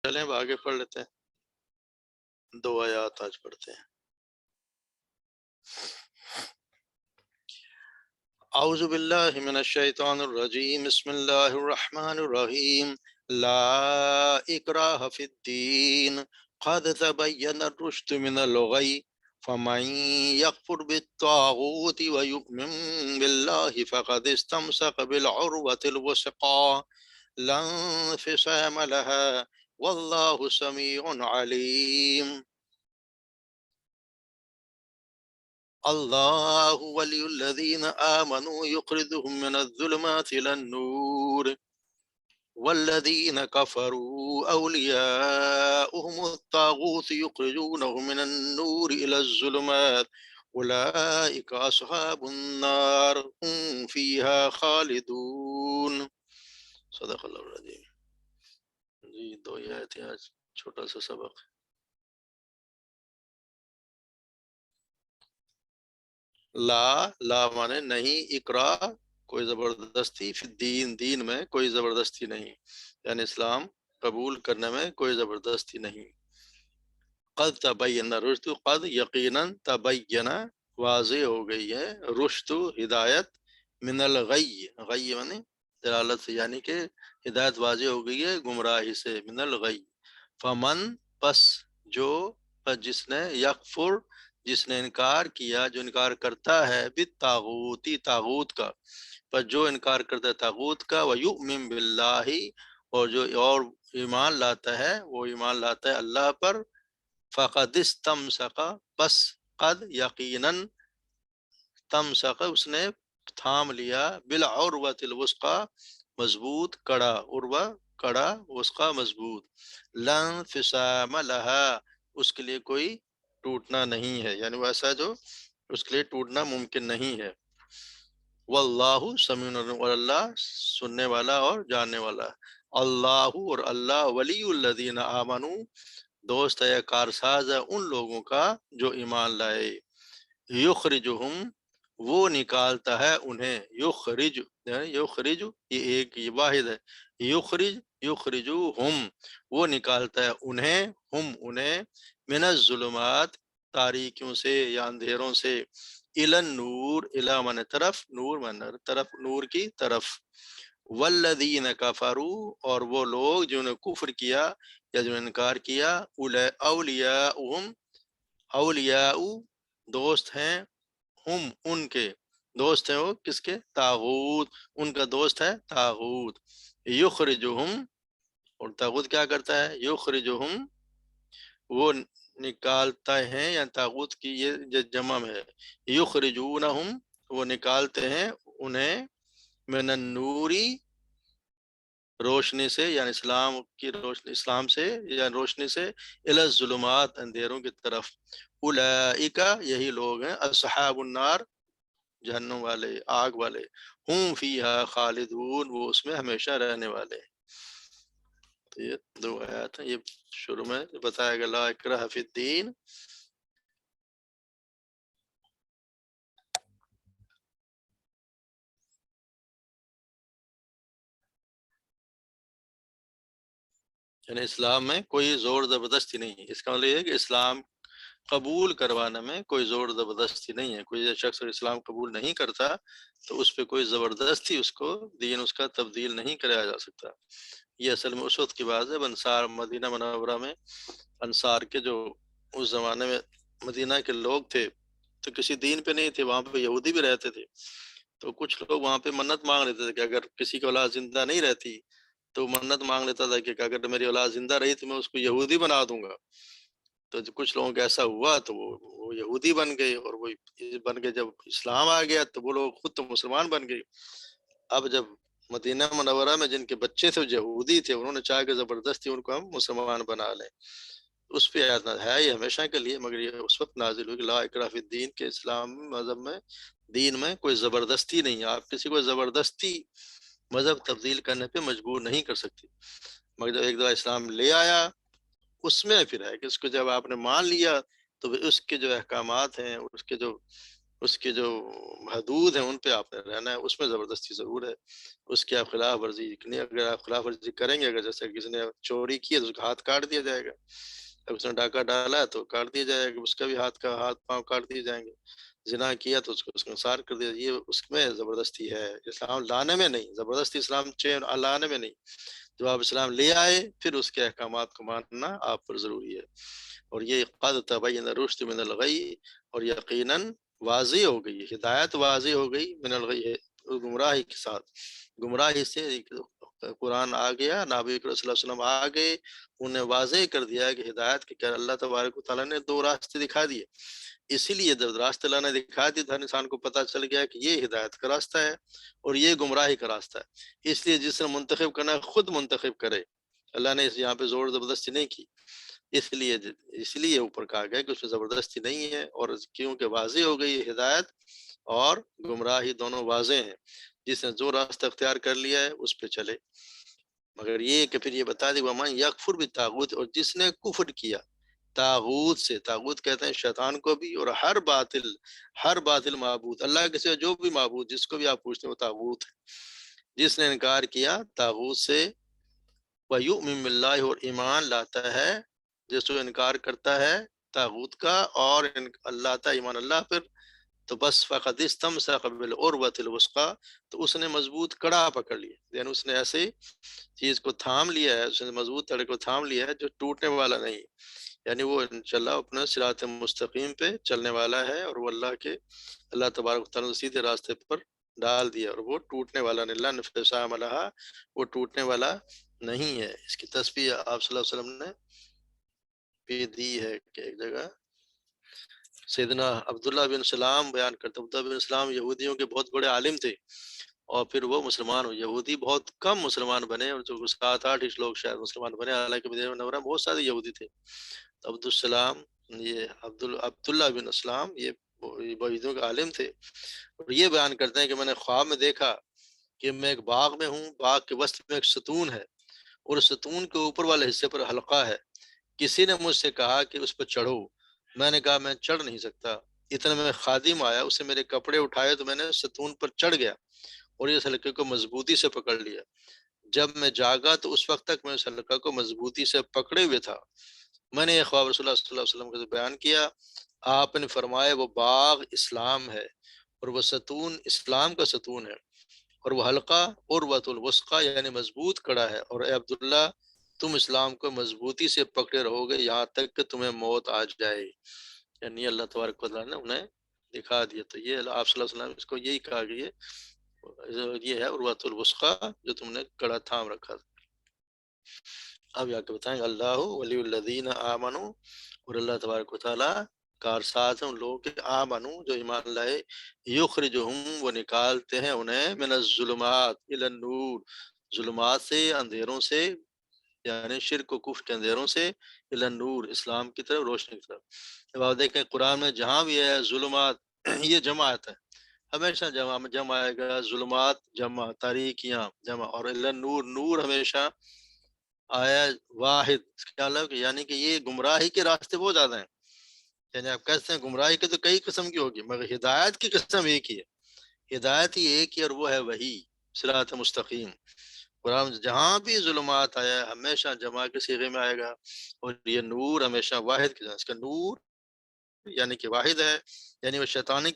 چلیں اب آگے پڑھ لیتے ہیں، 2 آیات آج پڑھتے ہیں۔ اعوذ باللہ من الشیطان الرجیم، بسم اللہ الرحمن الرحیم۔ لا اکراہ فی الدین قد تبین الرشد من الغی فمن یکفر بالطاغوت ویؤمن باللہ فقد استمسک بالعروة الوثقی لا انفصام لها واللہ سمیع علیم۔ اللہ ولی الذین آمنوا یخرجهم من الظلمات إلى النور والذین کفروا اولیاؤهم الطاغوت یخرجونهم من النور إلى الظلمات اولئک اصحاب النار هم فیہا خالدون۔ صدق اللہ العظیم۔ جی 2 آیتیں آج چھوٹا سا سبق۔ لا مانے نہیں، اقرا کوئی زبردستی، فی الدین دین میں کوئی زبردستی نہیں، یعنی اسلام قبول کرنے میں کوئی زبردستی نہیں۔ قد تبین رشد، قد یقیناً، تبین واضح ہو گئی ہے، رشد ہدایت، من الغی، غی مانے جلالت سے، یعنی کہ ہدایت واضح ہو گئی ہے گمراہی سے، من الغی۔ فمن پس جو، پس جس نے، یکفر جس نے انکار کیا، جو انکار کرتا ہے، بالطاغوتی طاغوت کا، پر جو انکار کرتا ہے طاغوت کا، وَيُؤْمِن بِاللَّهِ اور ایمان لاتا ہے، وہ ایمان لاتا ہے اللہ پر، فَقَدِ اسْتَمْسَكَ پس قد یقیناً، تمسک اس نے تھام لیا، بالعروۃ الوثقی مضبوط کڑا، عروہ کڑا، وثقی مضبوط، لا انفصام لها اس کے لیے کوئی ٹوٹنا نہیں ہے، یعنی وہ ایسا جو اس کے لیے ٹوٹنا ممکن نہیں ہے۔ واللہ سمیع علیم، اور اللہ سننے والا اور جاننے والا۔ اللہ اور اللہ، ولی الذین آمنوا دوست ہے، کارساز ہے ان لوگوں کا جو ایمان لائے، یخرجہم وہ نکالتا ہے انہیں، یخرج یہ ایک یہ واحد ہے، یخرجوہم وہ نکالتا ہے انہیں، ہم انہیں، من الظلمات تاریکیوں سے یا اندھیروں سے، الی النور، الی من طرف، نور من طرف، نور کی طرف، والذین کفروا اور وہ لوگ جنہوں نے کفر کیا یا جنہوں نے انکار کیا، اولیاؤہم اولیاء دوست ہیں، ہم ان کے دوست ہیں، وہ کس کے؟ طاغوت، ان کا دوست ہے طاغوت، یخرجہم اور طاغوت کیا کرتا ہے؟ یخرجہم وہ نکالتا ہے، یا طاغوت کی یہ جمع ہے، یخرجونہم وہ نکالتے ہیں انہیں، من النوری روشنی سے، یعنی اسلام کی روشنی، اسلام سے یا روشنی سے، الی الظلمات اندھیروں کی طرف، اولئک یہی لوگ ہیں، اصحاب النار جہنم والے، آگ والے، ہم فیہا خالدون وہ اس میں ہمیشہ رہنے والے ہیں۔ تو یہ 2 آیات ہیں، یہ شروع میں بتایا گیا لا اکراہ فی الدین۔ یعنی اسلام میں کوئی زور زبردستی نہیں ہے، اس کا مطلب یہ ہے کہ اسلام قبول کروانے میں کوئی زور زبردستی نہیں ہے۔ کوئی شخص اگر اسلام قبول نہیں کرتا تو اس پہ کوئی زبردستی اس کو دین اس کا تبدیل نہیں کرایا جا سکتا۔ یہ اصل میں اس وقت کی بات ہے، انصار مدینہ منورہ میں، انصار کے جو اس زمانے میں مدینہ کے لوگ تھے تو کسی دین پہ نہیں تھے، وہاں پہ یہودی بھی رہتے تھے، تو کچھ لوگ وہاں پہ منت مانگ لیتے تھے کہ اگر کسی کی اولاد زندہ نہیں رہتی تو منت مانگ لیتا تھا کہ اگر میری اولاد زندہ رہی تو میں اس کو یہودی بنا دوں گا۔ تو کچھ لوگوں کا ایسا ہوا تو وہ یہودی بن گئے، اور وہ بن کے جب اسلام آ گیا تو وہ لوگ خود تو مسلمان بن گئے۔ اب جب مدینہ منورہ میں جن کے بچے تھے یہودی تھے، انہوں نے چاہا کہ زبردستی ان کو ہم مسلمان بنا لیں، اس پہ آیت ہے یہ ہمیشہ کے لیے، مگر یہ اس وقت نازل ہوئی کہ لا اکراہ فی الدین کے اسلام مذہب میں، دین میں کوئی زبردستی نہیں ہے، آپ کسی کو زبردستی مذہب تبدیل کرنے پہ مجبور نہیں کر سکتے، مگر جب ایک دفعہ اسلام لے آیا اس میں پھر ہے کہ اس کو جب آپ نے مان لیا تو اس کے جو احکامات ہیں، اس کے جو اس کے جو حدود ہیں ان پہ آپ نے رہنا ہے، اس میں زبردستی ضرور ہے، اس کی آپ خلاف ورزی نہیں، اگر آپ خلاف ورزی کریں گے، اگر جیسے کسی نے چوری کی ہے تو اس کا ہاتھ کاٹ دیا جائے گا، اگر اس نے ڈاکہ ڈالا ہے تو کاٹ دیا جائے گا، اس کا بھی ہاتھ پاؤں کاٹ دیے جائیں گے، زنا کیا تو اس کو انصار کر دیا، یہ اس میں زبردستی ہے، اسلام لانے میں نہیں، زبردستی اسلام چین لانے میں نہیں، جب آپ اسلام لے آئے پھر اس کے احکامات کو ماننا آپ پر ضروری ہے، اور یہ قد تبین الرشد من الغی، اور یقیناً واضح ہو گئی، ہدایت واضح ہو گئی من الغی ہے، گمراہی کے ساتھ، گمراہی سے قرآن آ گیا، نبی صلی اللہ علیہ وسلم آ گئے، انہیں واضح کر دیا کہ ہدایت کے کیا، اللہ تبارک و تعالیٰ نے دو راستے دکھا دیے، اسی لیے جب راستے اللہ نے دکھا دیے تو ہر انسان کو پتہ چل گیا کہ یہ ہدایت کا راستہ ہے اور یہ گمراہی کا راستہ ہے، اس لیے جس نے منتخب کرنا ہے خود منتخب کرے، اللہ نے یہاں پہ زور زبردستی نہیں کی، اس لیے اوپر کہا گیا کہ اس میں زبردستی نہیں ہے، اور کیونکہ واضح ہو گئی ہدایت اور گمراہی دونوں واضح ہیں، جس نے جو راستہ اختیار کر لیا ہے اس پہ چلے، مگر یہ کہ پھر یہ بتا دی وَمَن یکفر بالطاغوت، اور جس نے کفر کیا طاغوت سے، طاغوت کہتے ہیں شیطان کو بھی، اور ہر باطل معبود، اللہ کے سوا جو بھی معبود جس کو بھی آپ پوچھتے ہیں وہ طاغوت ہے، جس نے انکار کیا طاغوت سے، وَيُؤْمِن بِاللَّهِ، اور ایمان لاتا ہے، جس کو انکار کرتا ہے طاغوت کا اور اللہ تا ایمان اللہ پر، تو بس فقد استمسک بالعروۃ الوثقی، تو اس نے مضبوط کڑا پکڑ لیا، یعنی اس نے ایسے چیز کو تھام لیا ہے، اس نے مضبوط تڑے کو تھام لیا ہے جو ٹوٹنے والا نہیں، یعنی وہ انشاءاللہ اپنے صراط مستقیم پہ چلنے والا ہے، اور وہ اللہ تبارک و تعالیٰ سیدھے راستے پر ڈال دیا، اور وہ ٹوٹنے والا نہیں، لن فسام لہا، وہ ٹوٹنے والا نہیں ہے، اس کی تسبیح آپ صلی اللہ علیہ وسلم نے بھی دی ہے کہ ایک جگہ سیدنا عبداللہ بن سلام بیان کرتے، عبداللہ بن سلام یہودیوں کے بہت بڑے عالم تھے، اور پھر وہ مسلمان ہوئے، یہودی بہت کم مسلمان بنے، اور جو 7-8 لوگ شاید مسلمان بنے، حالانکہ مدینہ منورہ میں بہت سارے یہودی تھے، عبدالسلام، یہ عبداللہ بن اسلام، یہ یہودیوں کے عالم تھے، اور یہ بیان کرتے ہیں کہ میں نے خواب میں دیکھا کہ میں ایک باغ میں ہوں، باغ کے وسط میں ایک ستون ہے، اور ستون کے اوپر والے حصے پر حلقہ ہے، کسی نے مجھ سے کہا کہ اس پر چڑھو، میں نے کہا میں چڑھ نہیں سکتا، اتنے میں خادم آیا، اسے میرے کپڑے اٹھائے تو میں نے ستون پر چڑھ گیا اور اس حلقے کو مضبوطی سے پکڑ لیا، جب میں جاگا تو اس وقت تک میں اس حلقہ کو مضبوطی سے پکڑے ہوئے تھا، میں نے یہ خواب رسول اللہ صلی اللہ علیہ وسلم کو بیان کیا، آپ نے فرمایا وہ باغ اسلام ہے، اور وہ ستون اسلام کا ستون ہے، اور وہ حلقہ عروۃ الوثقی یعنی مضبوط کڑا ہے، اور اے عبداللہ تم اسلام کو مضبوطی سے پکڑے رہو گے یہاں تک کہ تمہیں موت آ جائے، یعنی اللہ تبارک و تعالیٰ نے انہیں دکھا دیا، تو یہ آپ صلی اللہ علیہ وسلم اس کو یہی کہا کہ یہ ہے عروۃ الوثقی جو تم نے کڑا تھام رکھا تھا۔ اب یا کے بتائیں اللہ ولی الذین آمنوا، اور اللہ تبارک و تعالیٰ کارساز ہیں ان لوگوں کے آمنو جو ایمان لائے، یخرجہم وہ نکالتے ہیں انہیں من الظلمات الی النور، ظلمات سے اندھیروں سے، یعنی شرک و کفر کے اندھیروں سے، الی النور اسلام کی طرف، روشنی کی طرف، اب آپ دیکھیں قرآن میں جہاں بھی ہے ظلمات یہ جماعت ہے، ہمیشہ جمع آئے گا، ظلمات جمع، تاریکیاں جمع، اور الی النور نور ہمیشہ آیا واحد، اس کا مطلب یعنی کہ یہ گمراہی کے راستے بہت زیادہ ہیں، یعنی آپ کہتے ہیں گمراہی کے تو کئی قسم کی ہوگی، مگر ہدایت کی قسم ایک ہی ہے، ہدایت ہی ایک ہی، اور وہ ہے وہی صراط مستقیم، قرآن جہاں بھی ظلمات آیا ہے ہمیشہ جمع کے صیغے میں آئے گا، اور یہ نور ہمیشہ واحد کے، اس کا نور یعنی کہ واحد ہے، یعنی وہ شیطانی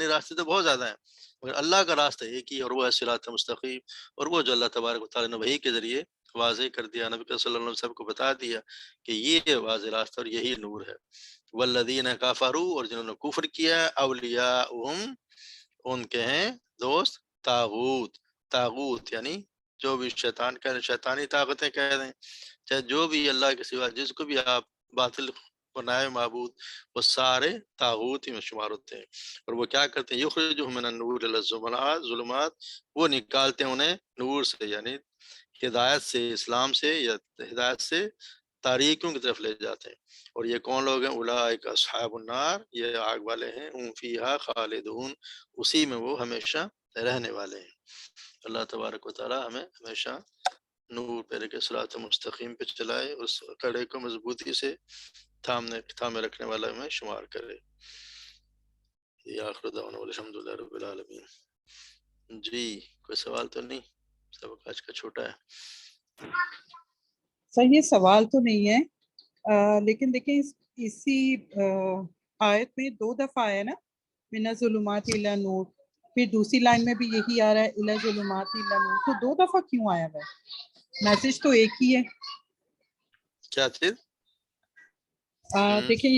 راستے تو بہت زیادہ ہیں، مگر اللہ کا راستہ ایک ہی، اور وہ ہے صراط مستقیم، اور وہ جو اللہ تبارک و تعالیٰ نے وحی کے ذریعے واضح کر دیا، نبی صلی اللہ علیہ وسلم کو بتا دیا کہ یہ واضح راستہ اور یہی نور ہے، والذین کفروا، اور جنہوں نے کفر کیا، اولیاءہم ان کے ہیں دوست، طاغوت یعنی جو بھی شیطان کہہ رہے، شیطانی طاقتیں کہہ رہے ہیں، چاہے جو بھی اللہ کے سوا جس کو بھی آپ باطل بنائے معبود، وہ سارے طاغوت ہی میں شمار ہوتے ہیں، اور وہ کیا کرتے ہیں، یخرجہم من النور الی الظلمات، وہ نکالتے ہیں انہیں نور سے، یعنی ہدایت سے، اسلام سے، یا ہدایت سے تاریکیوں کی طرف لے جاتے ہیں، اور یہ کون لوگ ہیں، اولئک اصحاب النار، یہ آگ والے ہیں، ہم فیہا خالدون، اسی میں وہ ہمیشہ رہنے والے ہیں، اللہ تبارک و تعالی ہمیں ہمیشہ نور پہ کے صراط مستقیم پہ چلائے، اس کڑے کو مضبوطی سے تھامے رکھنے والا میں شمار کرے۔ آخر دعوانا الحمد للہ رب العالمین. جی کوئی سوال تو نہیں؟ سبق آج کا چھوٹا ہے. سر یہ سوال تو نہیں ہے، لیکن دیکھیں اسی آیت میں 2 دفعہ آیا نا، من الظلمات الی نور، پھر دوسری لائن میں بھی یہی آ رہا ہے الی ظلمات الی نور، تو 2 دفعہ کیوں آیا ہوا ہے؟ میسج تو ایک ہی ہے. کیا چیز؟ دیکھیں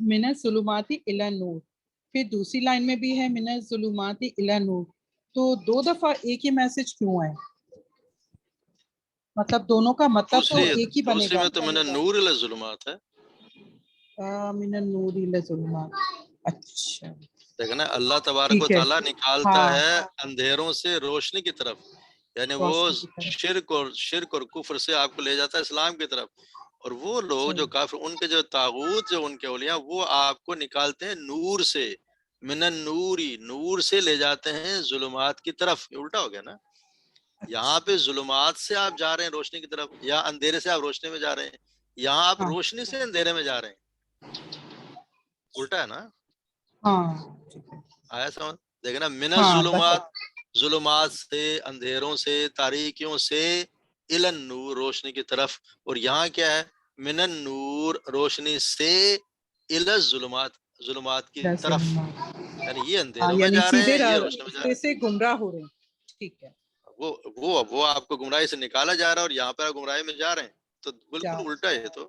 من الظلمات الی نور، پھر دوسری لائن میں بھی ہے من الظلمات الی نور، تو 2 دفعہ ایک ہی میسج کیوں ہے؟ مطلب دونوں کا مطلب تو ایک ہی بنے دوسری گا. میں تو من النور الی الظلمات ہے. من النور الی الظلمات. اچھا دیکھیں نا، اللہ تبارک و ٹھیک ہے. تعالیٰ نکالتا ہاں ہے اندھیروں سے روشنی کی طرف، یعنی وہ روشنی کی طرف. شرک اور کفر سے آپ کو لے جاتا ہے اسلام کی طرف. اور وہ لوگ جو صحیح. کافر، ان کے جو طاغوت، جو ان کے اولیاء، وہ آپ کو نکالتے ہیں نور سے. من النوری، نور سے لے جاتے ہیں ظلمات کی طرف. یہ الٹا ہو گیا نا. یہاں پہ ظلمات سے آپ جا رہے ہیں روشنی کی طرف، یا اندھیرے سے آپ روشنی میں جا رہے ہیں. یہاں آپ ہاں روشنی سے اندھیرے میں جا رہے ہیں. الٹا ہے نا. ہاں آیا سمجھ؟ دیکھنا، من ہاں بس. الظلمات، ظلمات سے، اندھیروں سے، تاریکیوں سے، الی النور، روشنی کی طرف. اور یہاں کیا ہے؟ من النور، روشنی سے، الی الظلمات، ظلمات کی طرف. یعنی یہ ہاں اندھیروں میں یعنی جا رہے سیدھے ہیں، یہ روشنی میں جا رہے راستے سے گمراہ ہو رہے ہیں. ٹھیک ہے. ہیں. وہ آپ کو گمراہی سے نکالا جا رہا ہے، اور یہاں پر آپ گمراہی میں جا رہے ہیں. تو بالکل جا الٹا ہے. تو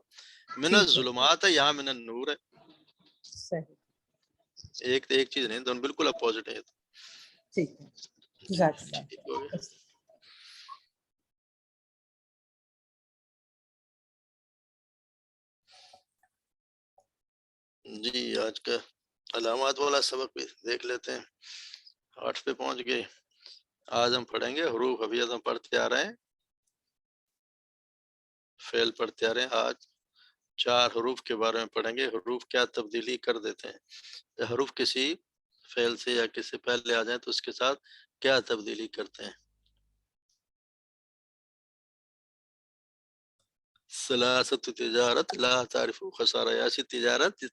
من ٹھیک ہے. الظلمات ہے، یہاں من النور ہے. صحیح. ایک چیز نہیں، دونوں بالکل اپوزٹ ہے. ٹھیک ہے. جی جزاک ٹھیک ہو گیا. اللہ. جی آج کا علامات والا سبق بھی دیکھ لیتے ہیں. 8 پہ پہنچ گئے. آج ہم پڑھیں گے حروف. ابھی ہم پڑھتے آ رہے ہیں، فعل پڑھتے آ رہے ہیں. آج 4 حروف کے بارے میں پڑھیں گے. حروف کیا تبدیلی کر دیتے ہیں. حروف کسی فعل سے یا کسی پہلے آ جائیں تو اس کے ساتھ کیا تبدیلی کرتے ہیں. ثلاثت تجارت لا تعرف خسارہ، ایسی تجارت،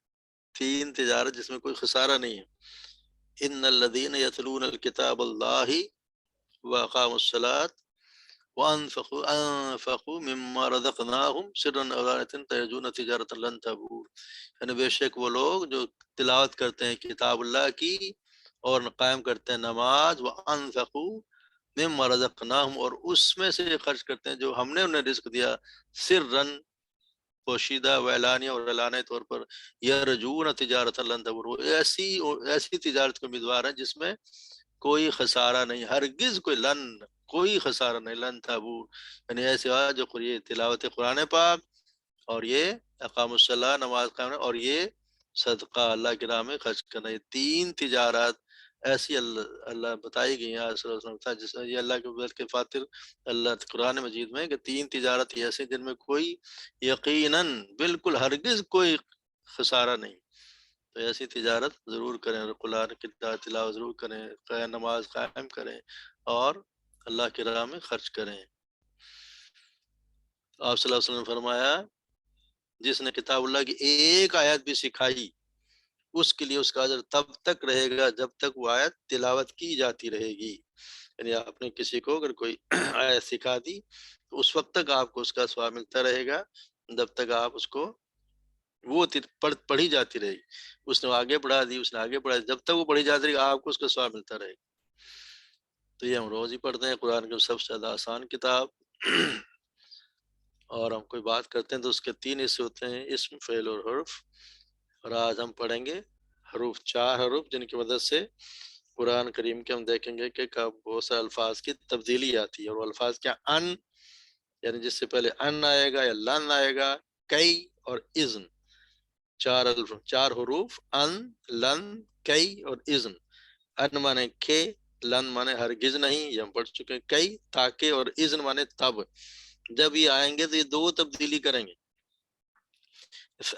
3 تجارت جس میں کوئی خسارہ نہیں ہے. ان الذين يتلون الكتاب الله واقاموا الصلاة وانفقوا مما رزقناهم سرا وعلانية ترجون تجارة لن تبور. یعنی بے شک وہ لوگ جو تلاوت کرتے ہیں کتاب اللہ کی اور قائم کرتے ہیں نماز، وانفقوا مما رزقناهم، اور اس میں سے خرچ کرتے ہیں جو ہم نے انہیں رزق دیا، سرا، پوشیدہ، ویلانیہ اور اعلانیہ طور پر، یرجون تجارت لن تبور، ایسی تجارت کے امیدوار ہیں جس میں کوئی خسارہ نہیں، ہرگز کوئی خسارہ نہیں. لن تبور یعنی ایسے جو یہ تلاوت قرآن پاک، اور یہ اقام الصلاۃ، نماز قائم، اور یہ صدقہ اللہ کی راہ میں خرچ کرنا. یہ 3 تجارات ایسی اللہ بتائی گئی ہیں. صلی اللہ علیہ وسلم جس یہ اللہ کے بل کے فاتر اللہ قرآن مجید میں کہ 3 تجارت ایسی جن میں کوئی یقیناً بالکل ہرگز کوئی خسارہ نہیں. تو ایسی تجارت ضرور کریں، قرآن کی تلاوت ضرور کریں، نماز قائم کریں، اور اللہ کی راہ میں خرچ کریں. آپ صلی اللہ علیہ وسلم نے فرمایا، جس نے کتاب اللہ کی ایک آیت بھی سکھائی، اس کے لیے اس کا اجر تب تک رہے گا جب تک وہ آیت تلاوت کی جاتی رہے گی. یعنی آپ نے کسی کو اگر کوئی آیت سکھا دی تو اس وقت تک آپ کو اس کا ثواب ملتا رہے گا، جب تک آپ اس کو وہ پڑھی جاتی رہے گی. اس نے آگے بڑھا دی، اس نے آگے بڑھا دی، جب تک وہ پڑھی جاتی رہے گی آپ کو اس کا ثواب ملتا رہے گا. تو یہ ہم روز ہی پڑھتے ہیں. قرآن کی سب سے زیادہ آسان کتاب. اور ہم کوئی بات کرتے ہیں تو اس کے 3 حصے ہوتے ہیں، اسم، فعل اور حرف. اور آج ہم پڑھیں گے حروف، 4 حروف جن کی مدد سے قرآن کریم کے ہم دیکھیں گے کہ بہت سے الفاظ کی تبدیلی آتی ہے. اور الفاظ کیا؟ ان، یعنی جس سے پہلے ان آئے گا یا لن آئے گا، کئی اور اذن. 4 حروف، ان، لن، کئی اور اذن. ان مانے کہ، لن مانے ہرگز نہیں، یہ ہم پڑھ چکے ہیں. کئی، تاکہ، اور اذن مانے تب. جب یہ آئیں گے تو یہ 2 تبدیلی کریں گے.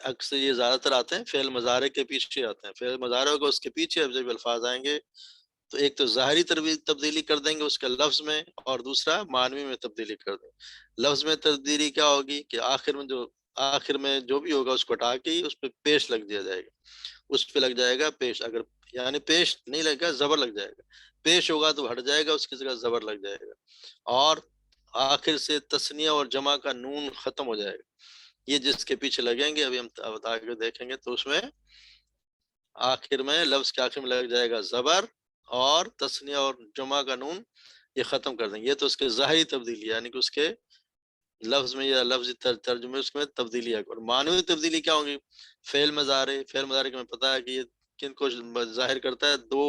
اکثر یہ زیادہ تر آتے ہیں فعل مضارع کے پیچھے آتے ہیں. فعل مضارع ہوگا اس کے پیچھے جب الفاظ آئیں گے تو ایک تو ظاہری تبدیلی کر دیں گے اس کے لفظ میں، اور دوسرا معنوی میں تبدیلی کر دیں گے. لفظ میں تبدیلی کیا ہوگی کہ آخر میں جو بھی ہوگا اس کو ہٹا کے اس پہ پیش لگ دیا جائے گا، اس پہ لگ جائے گا پیش. اگر یعنی پیش نہیں لگے گا، زبر لگ جائے گا. پیش ہوگا تو ہٹ جائے گا، اس کی جگہ زبر لگ جائے گا. اور آخر سے تثنیہ اور جمع کا نون ختم ہو جائے گا. یہ جس کے پیچھے لگیں گے، ابھی ہم آگے دیکھیں گے، تو اس میں آخر میں لفظ کے آخر میں لگ جائے گا زبر، اور تثنیہ اور جمع کا نون یہ ختم کر دیں گے. یہ تو اس کے ظاہری تبدیلی، یعنی کہ اس کے لفظ میں یا لفظ ترجمے اس میں تبدیلی ہے. اور معنوی تبدیلی کیا ہوگی؟ فعل مضارع کے میں پتا ہے کہ یہ کن کو ظاہر کرتا ہے؟ دو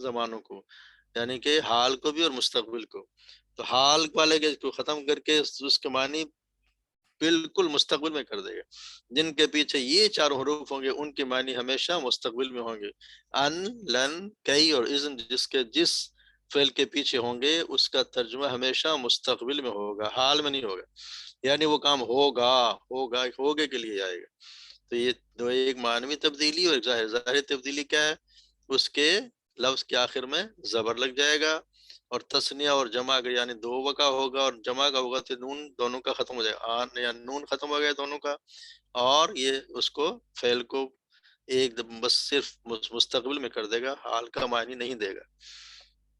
زمانوں کو، یعنی کہ حال کو بھی اور مستقبل کو. تو حال والے کے کو ختم کر کے اس کے معنی بالکل مستقبل میں کر دے گا. جن کے پیچھے یہ چار حروف ہوں گے ان کے معنی ہمیشہ مستقبل میں ہوں گے. ان، لن، کئی اور اذن جس فعل کے پیچھے ہوں گے اس کا ترجمہ ہمیشہ مستقبل میں ہوگا، حال میں نہیں ہوگا. یعنی وہ کام ہوگے کے لیے آئے گا. تو یہ دو، ایک معنوی تبدیلی اور ایک ظاہری تبدیلی. کیا ہے؟ اس کے لفظ کے آخر میں زبر لگ جائے گا، اور تثنیہ اور جمع کا یعنی دو کا ہوگا، اور جمع کا ہوگا تو نون دونوں کا ختم ہو جائے گا. یا نون ختم ہو گیا دونوں کا، اور یہ اس کو فعل کو ایک بس صرف مستقبل میں کر دے گا، حال کا معنی نہیں دے گا.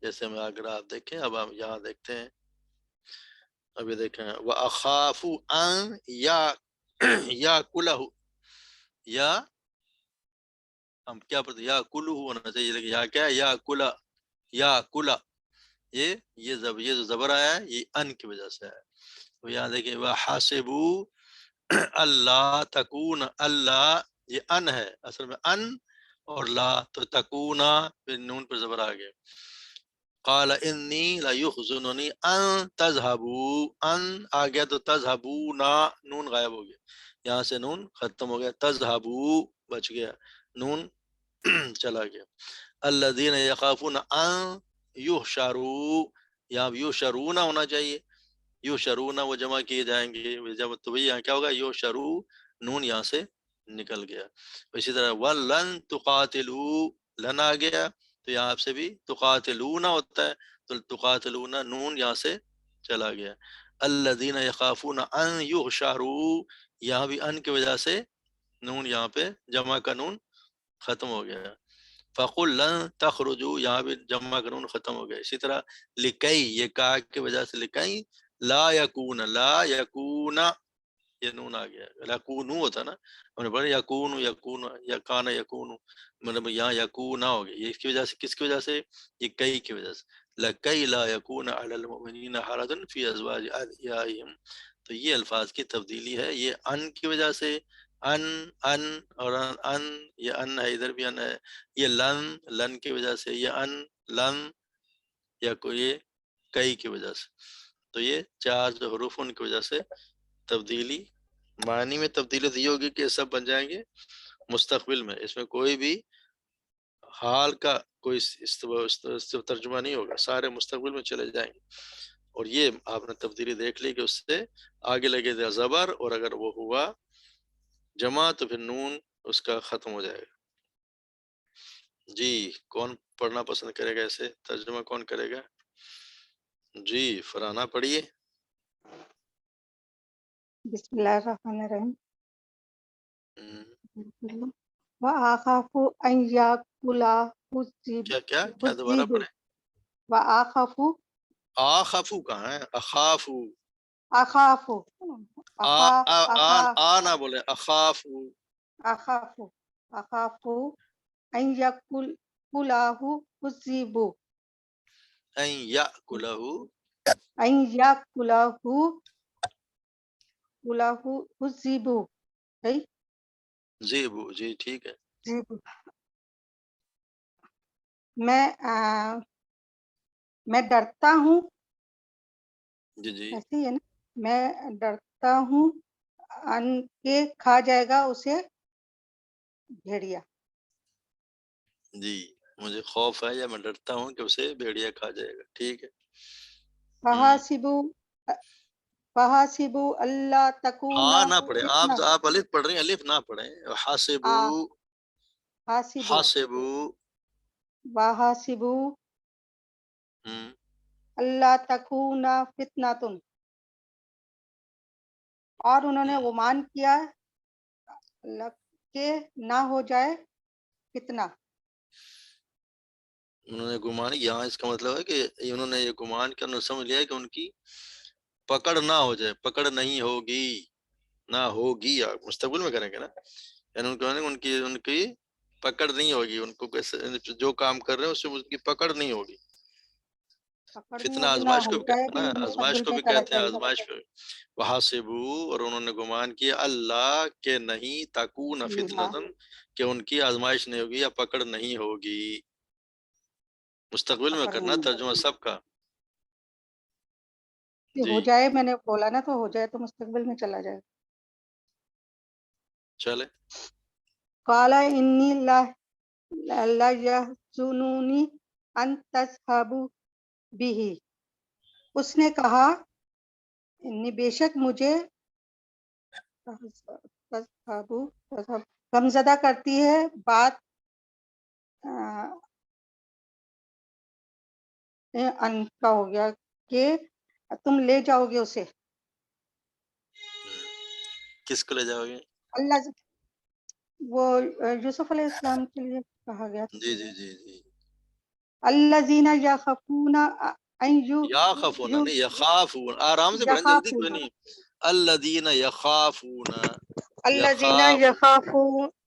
جیسے ہم اگر آپ دیکھیں، اب ہم یہاں دیکھتے ہیں، ابھی دیکھیں وَأَخَافُ أَن يَأْكُلَهُ، یا ہم کیا پڑھتے یا کلو ہونا چاہیے، لیکن یہاں کیا ہے؟ یا کلا. یہ جو زبر آیا ہے یہ ان کی وجہ سے ہے. تو یہاں دیکھیں وَحَاسِبُوا اللہ تکون، اللہ یہ ان ہے اصل میں، ان اور لا تو تکونا، پھر نون پر زبر آ گئے. قال انی لیحزننی ان تذهبوا، ان آ گیا تو تذهبونا نون غائب ہو گیا، یہاں سے نون ختم ہو گیا، تذهبوا بچ گیا، نون چلا گیا. الذین یخافون ان یحشروا، یہاں یحشرون ہونا چاہیے، یحشرون وہ جمع کیے جائیں گے جب، تو وہی یہاں کیا ہوگا؟ یحشروا، نون یہاں سے نکل گیا. اسی طرح ولن تقاتلوا، لن آ گیا تو یہاں سے بھی تقاتلون ہوتا ہے، تو تقاتلون نون یہاں سے چلا گیا. الذین یخافون ان یحشروا، یہاں بھی ان کی وجہ سے نون یہاں پہ جمع کا نون ختم ہو گیا. فَقُلْ لَن تَخْرُجُوا، یہاں بھی جمع کا نون ختم ہو گیا. اسی طرح لِكَيْ، یہ کا کی وجہ سے لِكَيْ لا یکون، لا یکون یہ نون آ گیا. یکونو ہوتا نا، ہم نے پڑھا یکون یکون یا کان یکون، مطلب یہاں یکون ہو گیا. یہ اس کی وجہ سے، کس کی وجہ سے؟ یہ کئی کی وجہ سے. لَكَيْ لَا يَكُونَ عَلَى الْمُؤْمِنِينَ حَرَجٌ فِي أَزْوَاجِ أَدْعِيَائِهِمْ. تو یہ الفاظ کی تبدیلی ہے، یہ ان کی وجہ سے. ان اور ان، یہ ان ہے، ادھر بھی ان ہے. یہ لن کی وجہ سے، یہ ان لن، یا کوئی یہ کئی کی وجہ سے. تو یہ چار جو حروف ان کی وجہ سے تبدیلی، معنی میں تبدیلی دی ہوگی کہ سب بن جائیں گے مستقبل میں. اس میں کوئی بھی حال کا کوئی ترجمہ نہیں ہوگا، سارے مستقبل میں چلے جائیں گے. اور یہ آپ نے تبدیلی دیکھ لی کہ اس سے آگے لگے گا زبر، اور اگر وہ ہوا جمع تو پھر نون اس کا ختم ہو جائے گا. جی کون پڑھنا پسند کرے گا؟ ایسے ترجمہ کون کرے گا؟ جی فرحانہ پڑھیے. بسم اللہ الرحمن الرحیم. ہم، وَآخَافُ أَن يَأْكُلَهُ کیا کیا کیا دوبارہ الذِّئْبُ. پڑھیں؟ وَآخَافُ، آخافو کہاں ہے؟ اخافو. أخاف، نہ بولے، اخافو. أخاف أن يأكله الذئب، ان یأکلہ، أن يأكله الذئب. صحیح؟ ذئب، جی ٹھیک ہے. ذئب. میں ڈرتا ہوں، جی جی ایسے ہی ہے نا، میں ڈرتا ہوں ان کے کھا جائے گا اسے بھیڑیا. جی، مجھے خوف ہے یا میں ڈرتا ہوں کہ اسے بھیڑیا کھا جائے گا. ٹھیک ہے. فحاسبوا اللہ تکون ہاں نہ پڑھے فتنہ. آپ الف پڑھ رہی ہیں، الف نہ پڑھیں. حاسبو، حاسبو. وحاسبوا ہم، اللہ تکون فتنہ، اور انہوں نے گمان کیا کہ نہ ہو جائے فتنہ. انہوں نے گمان، یہاں اس کا مطلب ہے کہ انہوں نے یہ گمان کیا، انہوں نے سمجھ لیا کہ ان کی پکڑ نہ ہو جائے، پکڑ نہیں ہوگی، نہ ہوگی، یا مستقبل میں کریں گے نا، یعنی ان کی پکڑ نہیں ہوگی، ان کو جو کام کر رہے ہیں اس سے ان کی پکڑ نہیں ہوگی. پکڑ نہیں فتنہ ہوگی، نہ آزمائش ہو کو جائے کہتے بھی، ہیں نا، آزمائش مستقبل کو میں بھی چلا کہتے ہیں، جائے گا. آزمائش کو. وحاسبو، اور انہوں نے گمان کیا، اللہ کہ نہیں تکون فتنتن، کہ ان کی آزمائش نہیں ہوگی یا پکڑ نہیں ہوگی. مستقبل میں پکڑ کرنا نہیں ترجمہ سب کا. کہ جی ہو جائے، میں نے بولا نا، تو ہو جائے تو مستقبل میں چلا جائے. چلے. قال انی لا یحزننی ان تذهبوا به، اس نے کہا انی بے شک مجھے غمزدہ کرتی ہے بات ان کا ہو گیا کہ تم لے جاؤ گے اسے. کس کو لے جاؤ گے؟ اللہ، وہ یوسف علیہ السلام کے لیے کہا گیا تھا. جی جی جی جی. الذین یخافون ان یا خفون نہیں، یخافون، آرام سے پڑھیں، جلدی کوئی نہیں. الذین یخافون، الذین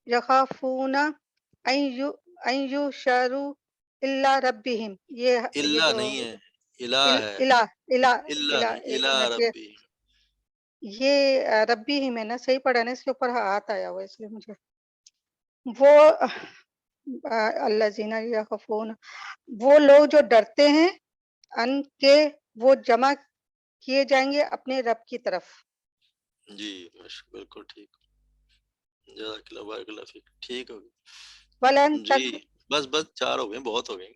یخافون ان یشروا الا ربہم. یہ اللہ جو نہیں ہے، الہ ہے، اللہ نہیں، ایک الہ منٹ، ربی. یہ ربی ہی میں نے صحیح پڑھا نا، اس کے اوپر ہاتھ آیا ہوا، اس لیے مجھے وہ الذین یخافون، وہ لوگ جو ڈرتے ہیں، ان کے وہ جمع کیے جائیں گے اپنے رب کی طرف. جی بالکل ٹھیک. جزاک اللہ، بارک اللہ فیک. ٹھیک ہو ولن گئی جی. بس 4 ہو گئے، بہت ہو گئی.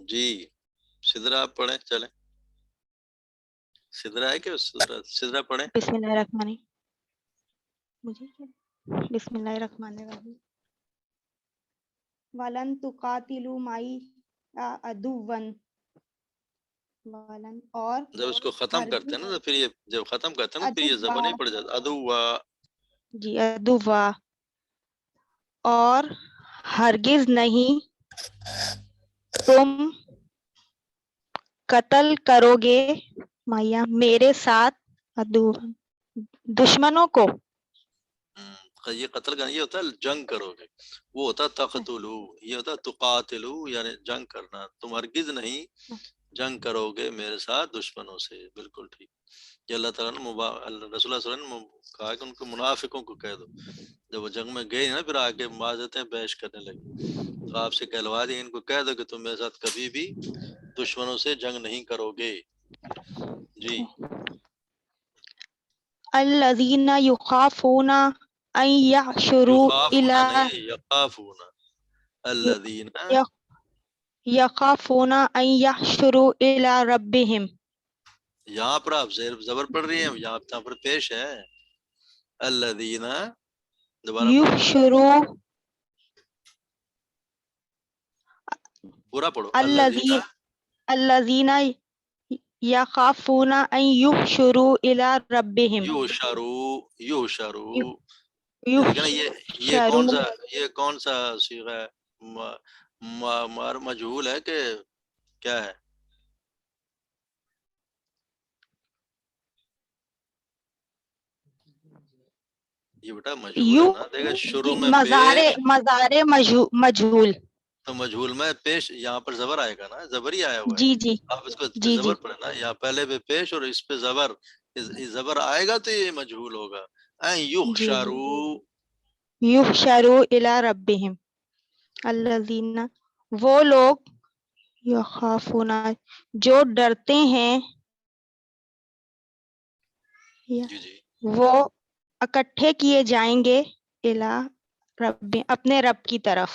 جی سدرا آپ پڑھیں، چلیں. سدرا ہے کہ سدرا پڑھیں. بسم اللہ الرحمن بسم اللہ الرحمن الرحیم. ولن تقاتلوا معی عدوا، ولن اور جب اس کو ختم کرتے ہیں نا، تو پھر یہ جب ختم کرتے ہیں نا، پھر یہ زبر نہیں پڑ جاتا. ادوا. جی عدوا، اور ہرگز نہیں تم قتل کرو گے مایا میرے ساتھ عدو دشمنوں کو. یہ قتل کرنا یہ ہوتا ہے جنگ کرو گے، وہ ہوتا ہے تقتلو، یہ ہوتا ہے تقاتلو، یعنی جنگ کرنا. تم ہرگز نہیں جنگ کرو گے میرے ساتھ دشمنوں سے. بالکل ٹھیک. یہ اللہ تعالیٰ نے رسول اللہ صلی اللہ علیہ وسلم نے کہا کہ ان کو منافقوں کو کہہ دو. جب وہ جنگ میں گئے نا، پھر آگے معاذتیں پیش کرنے لگے، تو آپ سے کہلوا دیں، ان کو کہہ دو کہ تم میرے ساتھ کبھی بھی دشمنوں سے جنگ نہیں کرو گے. جی. الذین یخافون ان یحشروا یخافون الی نہیں، یخافون. الذین یخافون ان یحشروا الی ربہم. یہاں پر آپ زبر پڑھ رہی ہیں، یہاں پر پیش ہے الذین. دوبارہ پڑھو، یحشروا پورا پڑھو. الذین الذین یخافون ان یحشروا الی ربہم. یحشروا. یہ دیکھیں نا، یحشروا یہ کون سا صیغہ ہے؟ مجہول ہے کہ کیا ہے؟ یہ بیٹا مجہول ہے نا. دیکھا شروع میں پیش، مضارع مجہول. تو مجہول میں پیش، یہاں پر زبر آئے گا نا، زبر ہی آیا ہوا ہے. جی جی آپ اس کو جی جی زبر پڑھیں نا، یہاں پہلے پہ پیش اور اس پہ زبر. زبر آئے گا تو یہ مجہول ہوگا. جی یحشروا. یحشروا الی ربہم. الذین، وہ لوگ یخافون جو ڈرتے ہیں، جی جی وہ اکٹھے کیے جائیں گے الی رب، اپنے رب کی طرف.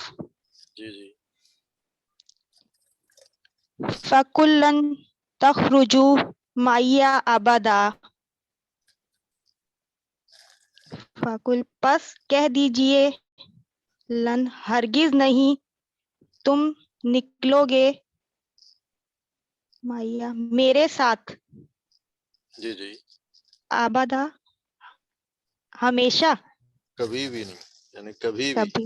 جی جی. فَكُلًّا تَخْرُجُوا مَعِیَ أَبَدًا. فَقُلْ، پس کہہ دیجئے، لن ہرگز نہیں تم نکلو گے مَعِیَ میرے ساتھ. جی جی. ابدا ہمیشہ، کبھی بھی نہیں، یعنی کبھی بھی. کبھی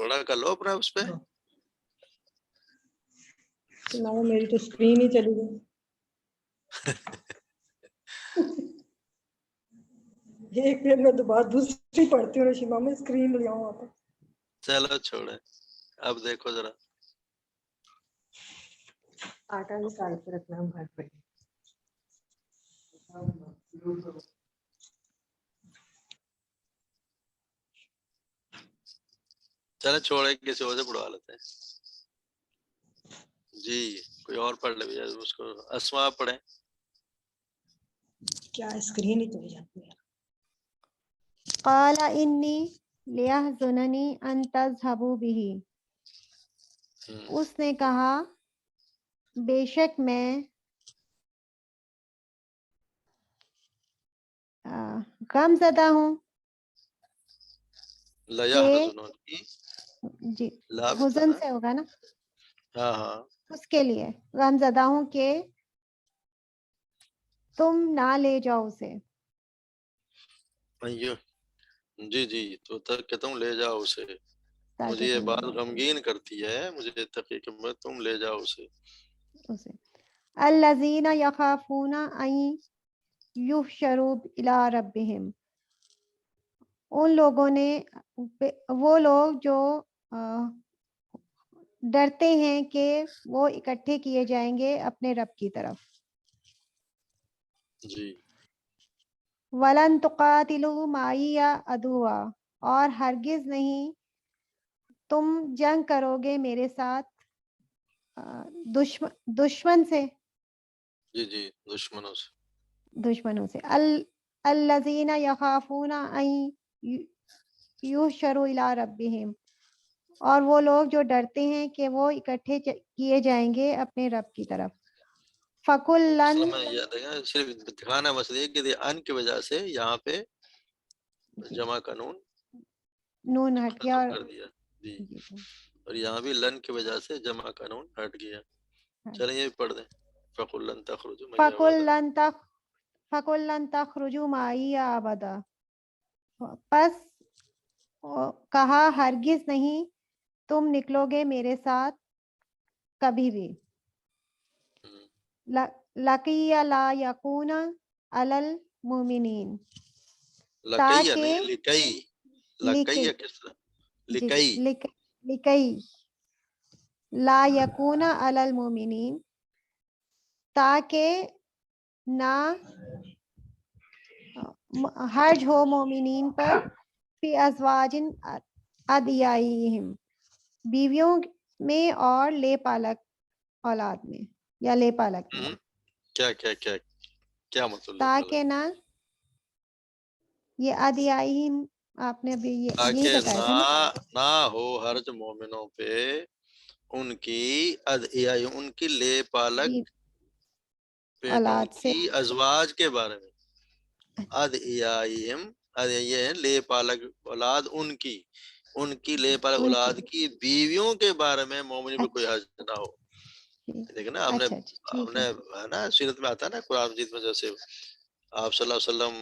بڑا کر لو اپنا اس پہ. نہ وہ میری تو اسکرین ہی چلی گئی. ایک منٹ میں دوبارہ دوسری پڑھتی ہوں شیما میں اسکرین لے آؤں آپ. چلو چھوڑے اب دیکھو ذرا. آٹا نکال کے رکھنا ہم گھر پہ. چلو چھوڑے کسی اور سے پڑھوا لیتے ہیں. جی کوئی اور پڑھ لے بھیا اس کو. اسما آپ پڑھیں. کیا اسکرین ہی چلی جاتی ہے. قال انی لیحزننی ان تذهبوا به. اس نے کہا بے شک میں غم زدہ ہوں جی حزن سے ہوگا نا. ہاں ہاں اس کے لیے غم زدہ ہوں کہ تم نہ لے جاؤ اسے. جی جی تو تک کہ تم لے جاؤ اسے. مجھے یہ بات غمگین کرتی ہے. مجھے تحقیق میں تم لے جاؤ اسے. الذین یخافون ان یحشروا الی ربہم. ان لوگوں نے وہ لوگ جو ڈرتے ہیں کہ وہ اکٹھے کیے جائیں گے اپنے رب کی طرف. جی وَلَن تُقَاتِلُوا مَعِیَ عَدُوًّا. اور ہرگز نہیں تم جنگ کرو گے میرے ساتھ دشمن سے. جی جی دشمنوں سے. الذین یخافون ان یحشروا الی ربہم. اور وہ لوگ جو ڈرتے ہیں کہ وہ اکٹھے کیے جائیں گے اپنے رب کی طرف. فَكُلًّا. صرف دکھانا مسئلہ کہ ان کی وجہ سے یہاں پہ جمع قانون نون ہٹ گیا کر دیا. جی اور یہاں بھی لن کی وجہ سے جمع قانون ہٹ گیا. چلیں یہ پڑھ دیں. فَقُلْ لَن تَخْرُجُوا مَعِیَ أَبَدًا. پس کہا ہرگز نہیں تم نکلو گے میرے ساتھ کبھی بھی. لَقِیَّ لَا یَکُونَ عَلَى الْمُؤْمِنِینَ. تاکہ لِکَئی لا یکون علی المؤمنین. تاکہ نہ حرج ہو مومنین پر فی ازواج ادعیائہم. بیویوں میں اور لے پالک اولاد میں یا لے پالک میں. کیا مطلب؟ تاکہ نہ یہ ادعیائہم آپ نے ابھی یہی بتایا تھا نا. نہ ہو حرج مومنوں پہ ان کی ادعیاء ان کی لے پالک بیٹوں کی ازواج کے بارے میں. ادعیائہم یہ لے پالک اولاد ان کی لے پالک اولاد کی بیویوں کے بارے میں مومن پہ کوئی حرج نہ ہو. دیکھیں نا ہم نے ہے نا سیرت میں آتا ہے نا قرآن مجید میں. جیسے آپ صلی اللہ علیہ وسلم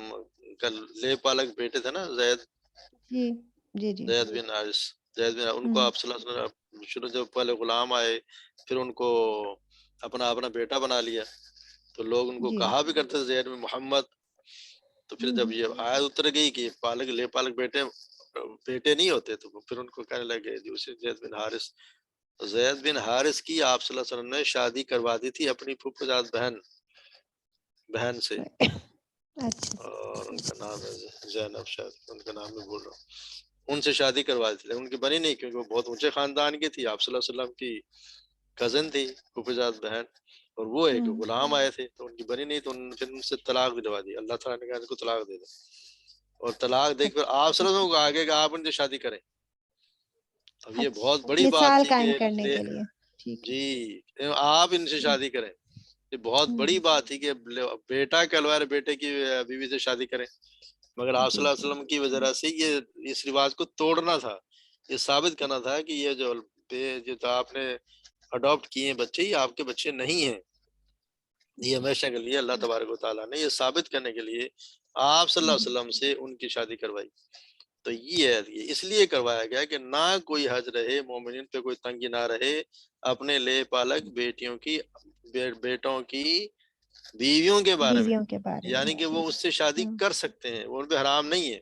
کا لے پالک بیٹے تھے نا زید بن حارث. ان کو آپ صلی اللہ علیہ وسلم شروع جب پہلے غلام آئے پھر ان کو اپنا بیٹا بنا لیا. تو لوگ ان کو کہا بھی کرتے تھے زید بن محمد. تو پھر جب یہ آیت اتر گئی کہ لے پالک بیٹے نہیں ہوتے تو پھر ان کو کہنے لگے زید بن حارث کی آپ صلی اللہ علیہ وسلم نے شادی کروا دی تھی اپنی پھوپھوزاد بہن سے. اور ان کا نام ہے زینب. شاید ان کا نام میں بول رہا ہوں. ان سے شادی کروا دی تھی ان کی بنی نہیں کیونکہ وہ بہت اونچے خاندان کی تھی. آپ صلی اللہ علیہ وسلم کی کزن تھی پھوپھوزاد بہن. اور وہ ایک غلام آئے تھے تو ان کی بنی نہیں تو پھر ان سے طلاق دلوا دی. اللہ تعالیٰ نے کہا ان کو طلاق دے دو. اور طلاق دے کر آپ صلی اللہ علیہ وسلم کو آگے کہ آپ ان سے شادی کریں. اب یہ بہت بڑی بات تھی کہ جی آپ ان سے شادی کریں. یہ بہت بڑی بات تھی کہ بیٹا کہلوائے بیٹے کی بیوی سے شادی کریں. مگر آپ صلی اللہ علیہ وسلم کی وجہ سے یہ اس رواج کو توڑنا تھا. یہ ثابت کرنا تھا کہ یہ جو آپ نے اڈاپٹ کیے ہیں بچے یہ آپ کے بچے نہیں ہیں. یہ ہمیشہ کے لیے اللہ تبارک و تعالیٰ نے یہ ثابت کرنے کے لیے آپ صلی اللہ علیہ وسلم سے ان کی شادی کروائی. تو یہ اس لیے کروایا گیا کہ نہ کوئی حج رہے، مومنین پہ کوئی تنگی نہ رہے اپنے لے پالک بیٹیوں کی بیٹوں کی بیویوں کے بارے میں، بیویوں کے بارے میں یعنی کہ وہ اس سے شادی کر سکتے ہیں، وہ ان پہ حرام نہیں ہے.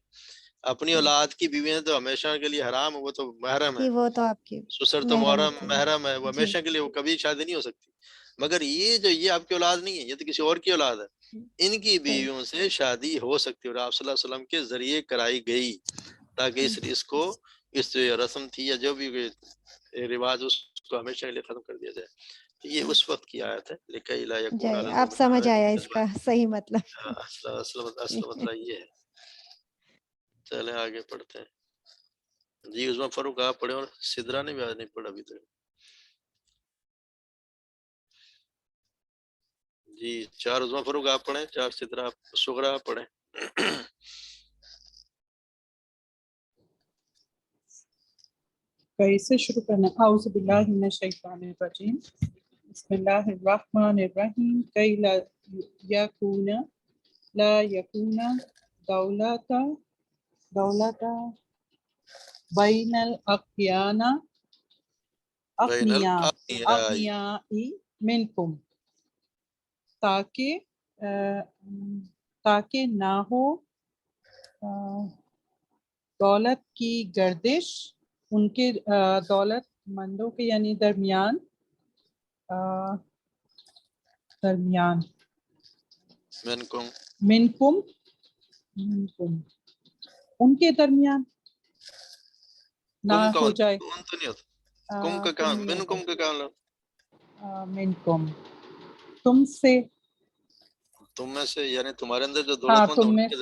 اپنی اولاد کی بیویاں تو ہمیشہ کے لیے حرام ہے، وہ تو محرم ہے، کہ وہ تو آپ کی سسر تو محرم محرم ہوتی ہے. محرم ہے، وہ جی. ہمیشہ کے لیے وہ کبھی شادی نہیں ہو سکتی. مگر یہ آپ کی اولاد نہیں ہے، یہ تو کسی اور کی اولاد ہے، ان کی بیویوں سے شادی ہو سکتی ہے، اور آپ صلی اللہ علیہ وسلم کے ذریعے کرائی گئی تاکہ اس کو اس رسم تھی یا جو بھی رواج اس کو ہمیشہ کے لیے ختم کر دیا جائے. یہ اس وقت کی آیت ہے، لکئی لا یکون جی علی آپ سمجھ آیا اس کا صحیح مطلب. اصل مسئلہ یہ ہے. چلیں آگے پڑھتے ہیں. جی عثمان فاروق آپ پڑھے، اور سدرا نے بھی آج نہیں پڑھا ابھی تک. جی 4 عثمان فاروق آپ پڑھیں، 4 سدرا سغرا آپ پڑھیں. کیسے شروع کرنا؟ اعوذ باللہ من الشیطان الرجیم، بسم اللہ الرحمن الرحیم. کئی لا یکون دولتا بین بین الاغنیاء منکم، تاکہ نہ ہو دولت کی گردش ان کے دولت مندوں کے، یعنی درمیان منکم ان کے درمیان نہ ہو جائے. کم کا کام منکم کا کام لو، منکم تم سے، تم میں سے، یعنی تمہارے اندر جو ہاں دولت مند تم میں سے،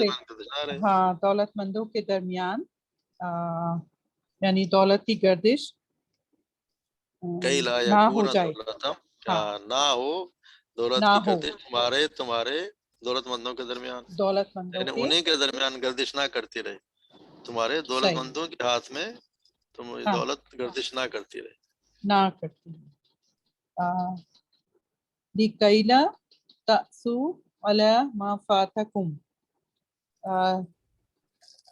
ہے، ہاں دولت مندوں کے درمیان یعنی دولت کی گردش کئی لا نہ ہو یکون جائے. دولتم، ہاں نہ ہو دولت نہ کی ہو گردش تمہارے دولت مندوں کے درمیان، دولت مندوں یعنی کے، انہیں کے درمیان گردش نہ کرتی رہے، تمہارے دولت صحیح، مندوں کے ہاتھ میں تمہاری ہاں دولت گردش نہ کرتی رہے. نہ کرتی ہے. لِکَیْلَا تَأْسُوا عَلَىٰ مَا فَاتَکُم،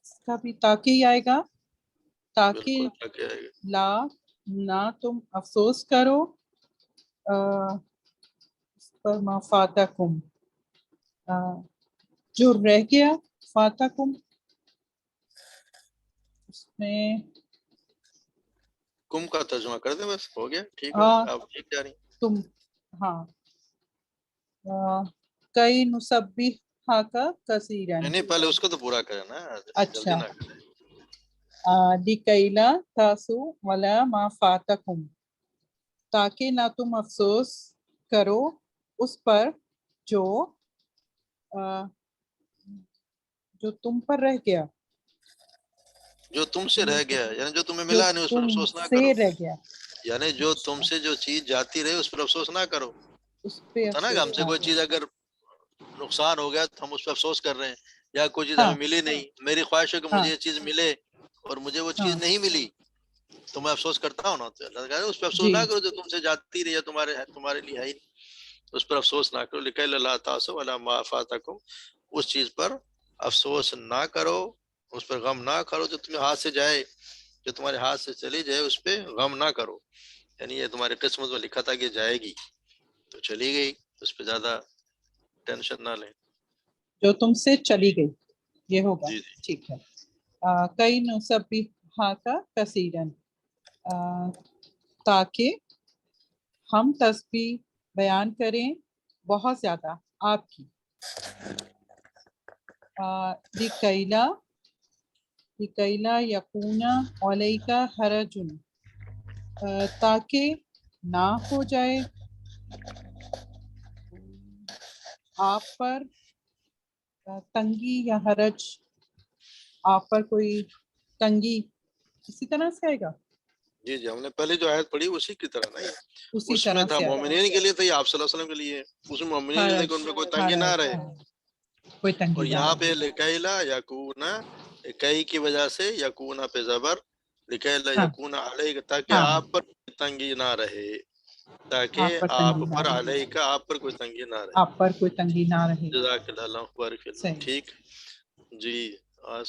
اس کا بھی تاکہ ہی آئے گا، تاکہ بالکل کیا ہے گا. لا نہ تم افسوس کرو اس پر ما فاتکم، جو رہ گیا، فاتکم اس میں کم کا ترجمہ کر دیں، بس ہو گیا، ٹھیک ہے، آپ ٹھیک جا رہی. تم، ہاں کئی نسبحہ کا کثیرن. نہیں پہلے اس کو تو پورا کریں نا، جلدی اچھا، نہ کریں. لِکَیْلَا تَأْسُوا عَلَىٰ مَا فَاتَکُم، تاکہ نہ تم افسوس کرو اس پر جو تم پر رہ گیا، جو تم سے رہ گیا، یعنی جو تمہیں جو ملا نہیں اس پر تم افسوس نہ سے کرو، رہ گیا. یعنی جو تم سے جو چیز جاتی رہے اس پر افسوس نہ کرو. اس پہ ہوتا نا کہ ہم سے کوئی چیز اگر نقصان ہو گیا تو ہم اس پہ افسوس کر رہے ہیں، یا کوئی چیز ہمیں ملی نہیں، میری خواہش ہے کہ مجھے یہ چیز ملے اور مجھے وہ چیز نہیں ملی تو میں افسوس کرتا ہوں نا. تو اللہ کہہ رہا ہے اس پہ افسوس نہ کرو جو تم سے جاتی رہی ہے، تمہارے لیے ہے ہی نہیں، اس پر افسوس نہ کرو. لکھے لا تاسو علی ما فاتکم، اس چیز پر افسوس نہ کرو، اس پر غم نہ کرو جو تمہیں ہاتھ سے جائے، جو تمہارے ہاتھ سے چلی جائے اس پہ غم نہ کرو. یعنی یہ تمہاری قسمت میں لکھا تھا کہ جائے گی تو چلی گئی، اس پہ زیادہ ٹینشن نہ لیں. جو تم سے چلی گئی، یہ ہوگا. جی ٹھیک ہے. کئی نسبحہ کا کثیرن، تاکہ ہم تسبیح بیان کریں بہت زیادہ آپ کی. لِکَیْلَا یکون علیک حرج، تاکہ نہ ہو جائے آپ پر تنگی یا حرج، آپ پر کوئی تنگی، اسی طرح سے آئے گا. جی ہم نے پہلے جو آیت پڑھی اسی کی طرح نہیں، اسی اس میں طرح تھا سے آئے گا. مومنین کے لیے، تھا یہ آپ صلی اللہ علیہ وسلم کے لیے، اس میں مومنین کے لیے کہ ان میں کوئی تنگی نہ رہے. کوئی اور تنگی نہ یہاں پہ رہے. لکیلا یکونا، کئی کی وجہ سے یکونا پہ زبر، لکیلا ہاں یکونا علیہ، تاکہ ہاں، آپ پر تنگی نہ رہے، تاکہ آپ پر آپ تنگی نہ پر رہے، علیہ کا آپ پر کوئی تنگی نہ رہے. آپ پر کوئی تنگی نہ رہے. جزاک اللہ بارک اللہ. صحیح. ٹھیک جی. آج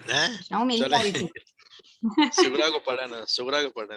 پڑھی میری چلے پڑھی تھی سگرا کو پڑھا نا، سگرا کو پڑھا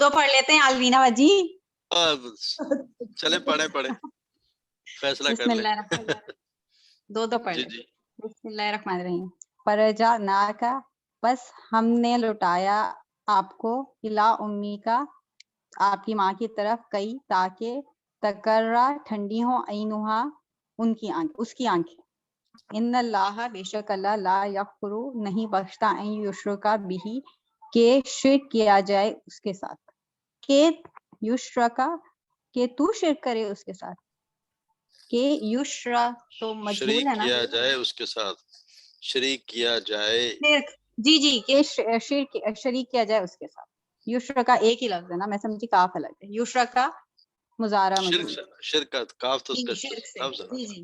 دو پڑھ لیتے ہیں الوینا باجی. چلے پڑھے فیصلہ بسم کر لیں۔ اللہ الرحمن الرحیم. دو پڑھ جی لیتے. جی بسم اللہ الرحمن الرحیم. فرجعناکا بس ہم نے لوٹایا آپ کو الا امی کا آپ کی ماں کی طرف کئی تاکہ تکرا ٹھنڈی ہوں عینوہا ان کی آنکھ اس کی آنکھیں. ان اللہ بے شک اللہ لا یغفر نہیں بخشتا ان یشرکا بہی کہ شرک کیا جائے اس کے ساتھ. کہ یشرکا کہ تو شرک کرے اس کے ساتھ. کہ یشرا تو مجہول شریک ہے نا. کیا جائے اس کے ساتھ، شریک کیا جائے شرک جی جی کہ شریک کیا جائے اس کے ساتھ. یشرکا ایک ہی لفظ ہے نا، میں سمجھی کاف الگ ہے. یشرکا مضارع شرک مجہول. سے شرک کا کاف تو اس کا شرک سے لفظ ہے نا۔ جی جی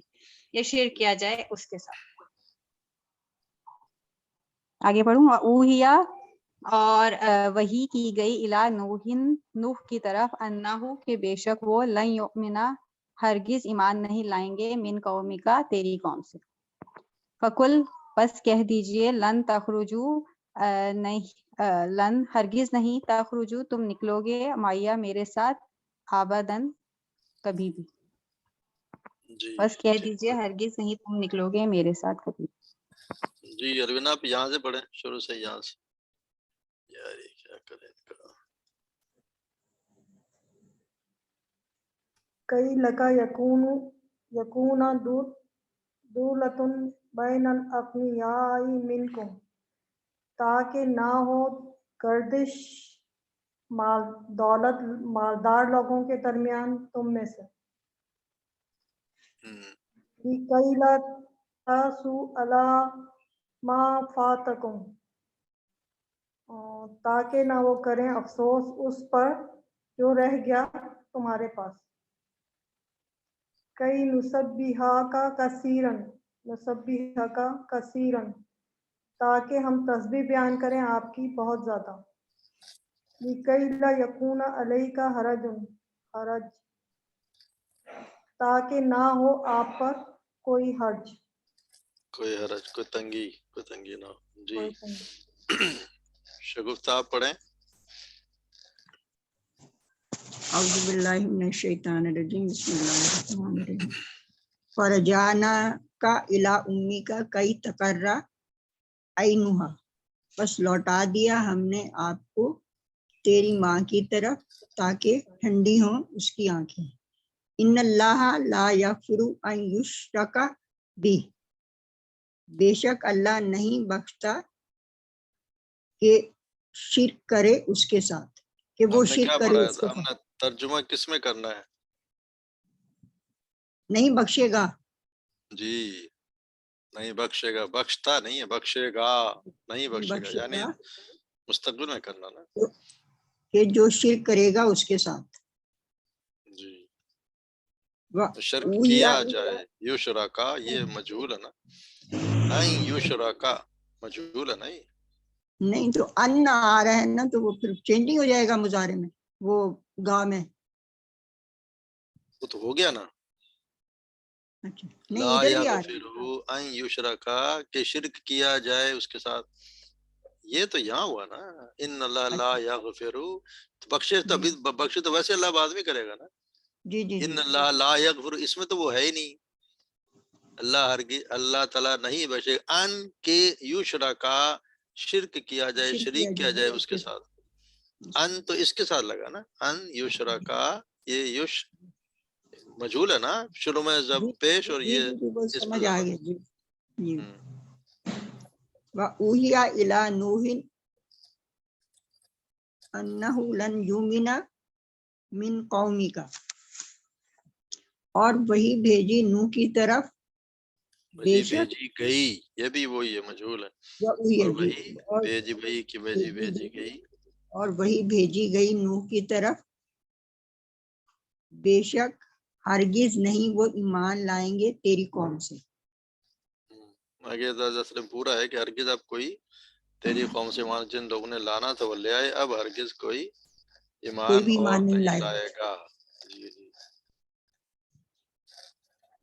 یہ شرک کیا جائے اس کے ساتھ. آگے پڑھوں. اوہیا اور وحی کی گئی الا نوح کی طرف انہو کہ بے شک وہ لن یؤمنا ہرگز ایمان نہیں لائیں گے من قومی کا تیری قوم سے. فکل بس کہہ دیجئے لن تخرجو لن ہرگز نہیں تخرجو تم نکلو گے معیہ میرے ساتھ آبادن کبھی بھی. جی بس کہہ ٹھیک دیجئے ہرگز نہیں تم نکلو گے میرے ساتھ کبھی. جی اروین آپ یہاں سے پڑھیں، شروع سے یہاں سے. یار یہ کیا کریں ان کا۔ کئی لکا یکون دولتن بین الاغنیاء منکم تاکہ نہ ہو گردش دولت مالدار لوگوں کے درمیان تم میں سے. کئی لا تاسو علی ما فاتکم تاکہ نہ وہ کریں افسوس اس پر جو رہ گیا تمہارے پاس. کئی نسبیہا کا کثیرن تاکہ ہم تسبیح بیان کریں آپ کی بہت زیادہ. لکئی لا یکون علیک حرج تاکہ نہ ہو آپ پر کوئی حرج کوئی حرج، کوئی تنگی نہ ہو۔ جی کوئی تنگی. شگفتہ آپ پڑھیں۔ اعوذ باللہ من الشیطان الرجیم بسم اللہ الرحمن الرحیم. فرجعنا کا الی امی کا کئی تقرا عینھا بس لوٹا دیا ہم نے آپ کو تیری ماں کی طرف تاکہ ٹھنڈی ہوں اس کی آنکھیں. ان اللہ لا یغفر ان یشرک بہ بے شک اللہ نہیں بخشتا کہ شرک کرے اس کے ساتھ، کہ وہ ہم نے کیا شرک کرے پڑھا اس کے ہے؟ ہم نے ساتھ ترجمہ کس میں کرنا ہے؟ نہیں بخشے گا. جی نہیں بخشے گا، بخشتا نہیں ہے، بخشے گا نہیں بخشے گا، یعنی مستقبل میں کرنا نا. کہ جو شرک کرے گا اس کے ساتھ. جی شرک وَأُوحِیَ کیا جائے، یشرکا یہ مجہول ہے نا، این یشرکا مجہول ہے نا. یہ نہیں تو ان آ رہا ہے نا تو وہ پھر چینجنگ ہو جائے گا مضارع میں، وہ گا میں. وہ تو ہو گیا نا. اچھا نہیں لا ادھر بھی آ رہا ہے. یغفر ان یشرکا کہ شرک کیا جائے اس کے ساتھ، یہ تو یہاں ہوا نا. ان اللہ لا یغفر تو بخشے تو بخشے تو ویسے اللہ بعد میں کرے گا نا. جی جی ان اللہ لا یغفر اس میں تو وہ ہے ہی نہیں. اللہ تعالیٰ نہیں بخشے ان کے یشرکا شرک کیا جائے، شریک کیا جائے اس کے ساتھ. ان تو اس کے ساتھ لگا نا، ان یشرکا یہ یش مجھول ہے نا، شروع میں جب پیش اور یہ اس سمجھ میں آ زبر. گیا. جی جی. وَأُوحِیَ إِلَى نُوحٍ أَنَّهُ لَن يُؤْمِنَ مِن قَوْمِكَ اور وہی بھیجی نوح کی طرف بے شک بھیجی گئی، یہ بھی وہی ہے مجھول ہے. اور وہی بھیجی وہی کی بھیجی گئی، اور وہی بھیجی گئی نوح کی طرف بے شک ہرگز نہیں وہ ایمان لائیں گے تیری قوم سے. آگے اصل پورا ہے کہ ہرگز اب کوئی تیری قوم سے ایمان جن لوگوں نے لانا تھا وہ لے آئے، اب ہرگز کوئی ایمان بھی اور ایمان نہیں نہیں لائے گا. جی جی